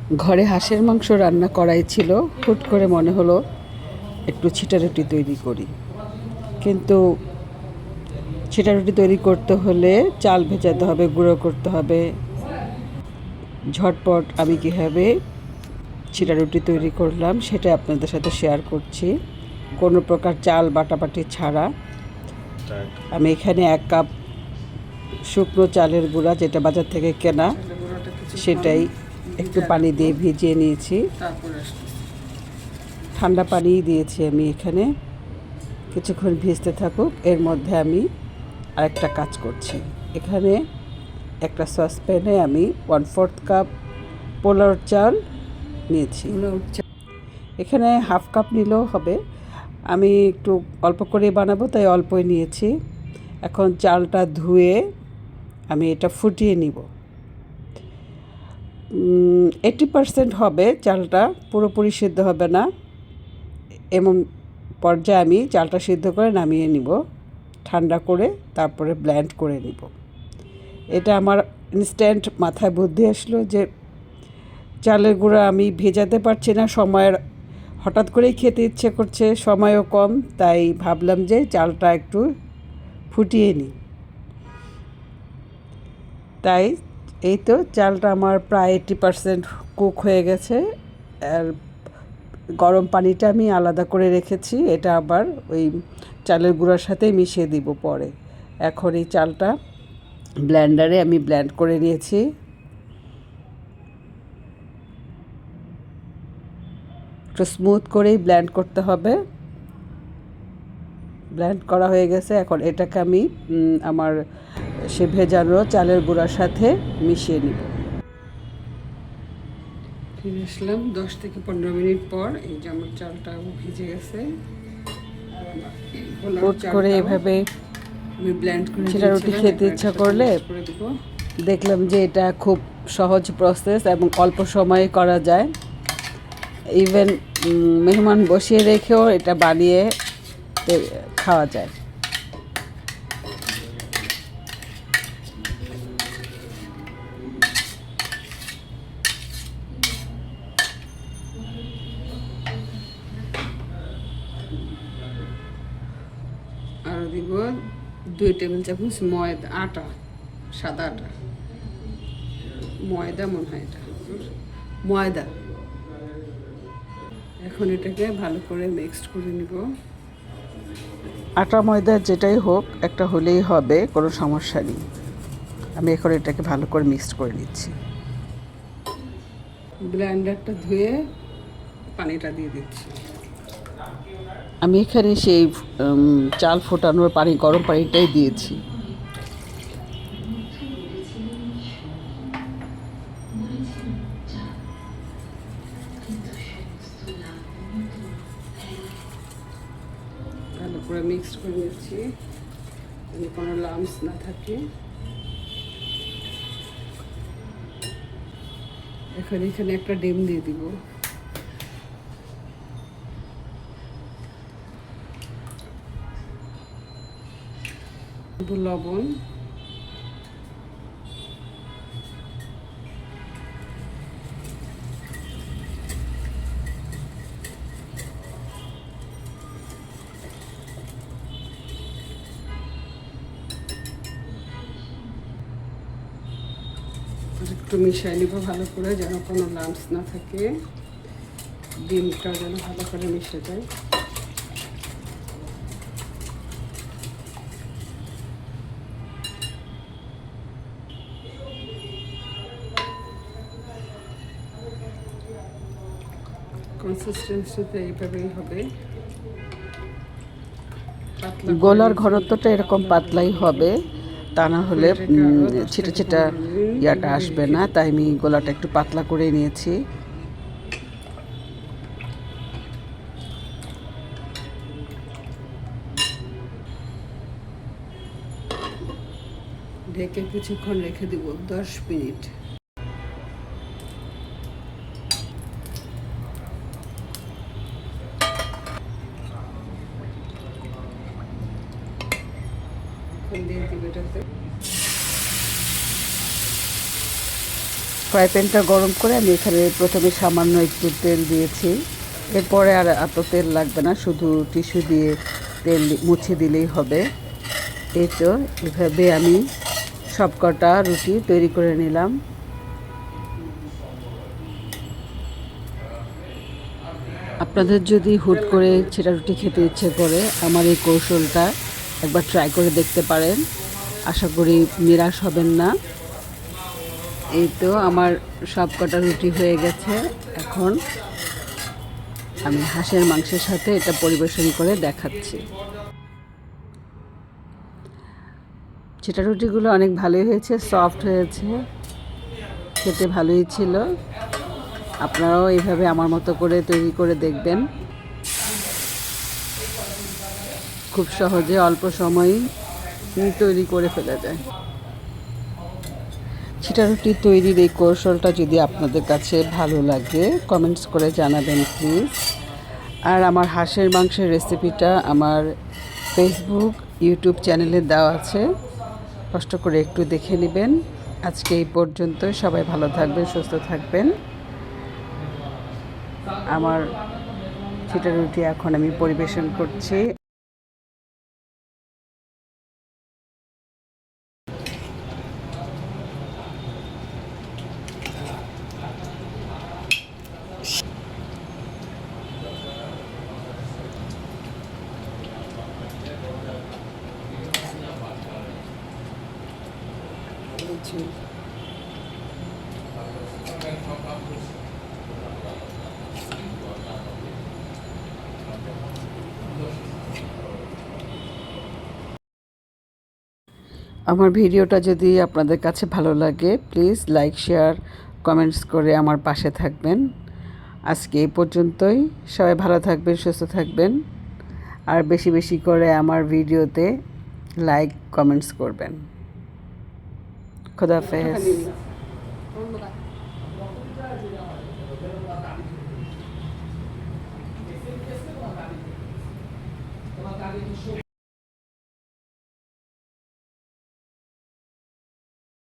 ঘরে হাঁসের মাংস রান্না করাই ছিল, হুট করে মনে হলো একটু ছিটারুটি তৈরি করি। কিন্তু ছিটারুটি তৈরি করতে হলে চাল ভেজাতে হবে, গুঁড়ো করতে হবে। ঝটপট আমি কীভাবে ছিটারুটি তৈরি করলাম সেটা আপনাদের সাথে শেয়ার করছি, কোনো প্রকার চাল বাটাবাটি ছাড়া। আমি এখানে 1 কাপ শুকনো চালের গুঁড়া, যেটা বাজার থেকে কেনা, সেটাই একটু পানি দিয়ে ভিজিয়ে নিয়েছি। ঠান্ডা পানিই দিয়েছি আমি এখানে, কিছুক্ষণ ভিজতে থাকুক। এর মধ্যে আমি আরেকটা কাজ করছি। এখানে একটা সসপ্যানে আমি 1/4 কাপ পোলাও চাল নিয়েছি। এখানে 1/2 কাপ নিলেও হবে, আমি একটু অল্প করে বানাবো তাই অল্পই নিয়েছি। এখন চালটা ধুয়ে আমি এটা ফুটিয়ে নিব। 80% হবে চালটা, পুরোপুরি সিদ্ধ হবে না। এমন পর্যায়ে আমি চালটা সিদ্ধ করে নামিয়ে নিব, ঠান্ডা করে তারপরে ব্লেন্ড করে নিব। এটা আমার ইনস্ট্যান্ট মাথায় বুদ্ধি আসলো যে চালের গুঁড়া আমি ভেজাতে পারছি না, সময়ের হঠাৎ করেই খেতে ইচ্ছে করছে, সময়ও কম, তাই ভাবলাম যে চালটা একটু ফুটিয়ে নিই। তাই এই তো চালটা আমার প্রায় 80% কুক হয়ে গেছে। আর গরম পানিটা আমি আলাদা করে রেখেছি, এটা আবার ওই চালের গুঁড়ার সাথে মিশিয়ে দিব পরে। এখন এই চালটা ব্লেন্ডারে আমি ব্লেন্ড করে নিয়েছি। একটু স্মুথ করেই ব্লেন্ড করতে হবে। ব্লেন্ড করা হয়ে গেছে। এখন এটাকে আমি আমার সে ভেজানো চালের গুঁড়ার সাথে মিশিয়ে নিব। ফিরে আসলাম 10 থেকে 15 মিনিট পর। এই যে আমার চালটা ভিজে গেছে। হুট করে এভাবে আমি ব্লেন্ড করে ছিটারুটি খেতে ইচ্ছা করলে দেখলাম যে এটা খুব সহজ প্রসেস এবং অল্প সময়ে করা যায়। ইভেন মেহমান বসিয়ে রেখেও এটা বানিয়ে খাওয়া যায়। আর দিব 2 টেবিল চামচ ময়দা, আটা, সাদা আটা, ময়দা মনে হয় এটা, ময়দা। এখন এটাকে ভালো করে মিক্সড করে নিব। আটা ময়দা যেটাই হোক, একটা হলেই হবে, কোনো সমস্যা নেই। আমি এখন এটাকে ভালো করে মিক্সড করে নিচ্ছি। ব্লেন্ডারটা ধুয়ে পানিটা দিয়ে দিচ্ছি। আমি এখানে সেই চাল ফোটানোর পানি, গরম পানিটাই দিয়েছি। ভালো করে মিক্সড করে নিচ্ছি, যেন কোনো লাম্পস না থাকে। এখন এখানে একটা ডিম দিয়ে দিব। লবণ, একটু মিশিয়ে নিব ভালো করে, যেন কোনো লাম্পস না থাকে। ডিমটা যেন ভালো করে মিশে যায়। কনসিস্টেন্সিতে এইভাবেই হবে। গোলার ঘনত্বটা এরকম পাতলাই হবে, তা না হলে ছিটা ছিটা ইয়াটা আসবে না। তাই আমি গোলাটা একটু পাতলা করে নিয়েছি। ঢেকে কিছুক্ষণ রেখে দিব, 10 মিনিট। দিয়ে দিব এটাতে। ফ্রাই প্যানটা গরম করে আমি এখানে প্রথমে সামান্য একটু তেল দিয়েছি। এরপরে আর এত তেল লাগবে না, শুধু টিস্যু দিয়ে তেল মুছে দিলেই হবে। এই তো এভাবে আমি সবকটা রুটি তৈরি করে নিলাম। আপনাদের যদি হুট করে ছেঁড়া রুটি খেতে ইচ্ছে করে, আমার এই কৌশলটা একবার ট্রাই করে দেখতে পারেন। আশা করি নিরাশ হবেন না। এই তো আমার সবকটা রুটি হয়ে গেছে। এখন আমি হাঁসের মাংসের সাথে এটা পরিবেশন করে দেখাচ্ছি। ছেঁড়া রুটিগুলো অনেক ভালোই হয়েছে, সফট হয়েছে, খেতে ভালোই ছিল। আপনারাও এইভাবে আমার মতো করে তৈরি করে দেখবেন। খুব সহজে অল্প সময়েই তৈরি করে ফেলা যায়। ছিটা রুটি তৈরির এই কৌশলটা যদি আপনাদের কাছে ভালো লাগে, কমেন্টস করে জানাবেন প্লিজ। আর আমার হাঁসের মাংসের রেসিপিটা আমার ফেসবুক, ইউটিউব চ্যানেলে দেওয়া আছে, কষ্ট করে একটু দেখে নেবেন। আজকে এই পর্যন্ত, সবাই ভালো থাকবেন, সুস্থ থাকবেন। আমার ছিটা রুটি এখন আমি পরিবেশন করছি। আমার ভিডিওটা যদি আপনাদের কাছে ভালো লাগে, প্লিজ লাইক, শেয়ার, কমেন্টস করে আমার পাশে থাকবেন। আজকে এই পর্যন্তই, সবাই ভালো থাকবেন, সুস্থ থাকবেন। আর বেশি বেশি করে আমার ভিডিওতে লাইক, কমেন্টস করবেন। খোদাহাফেজ।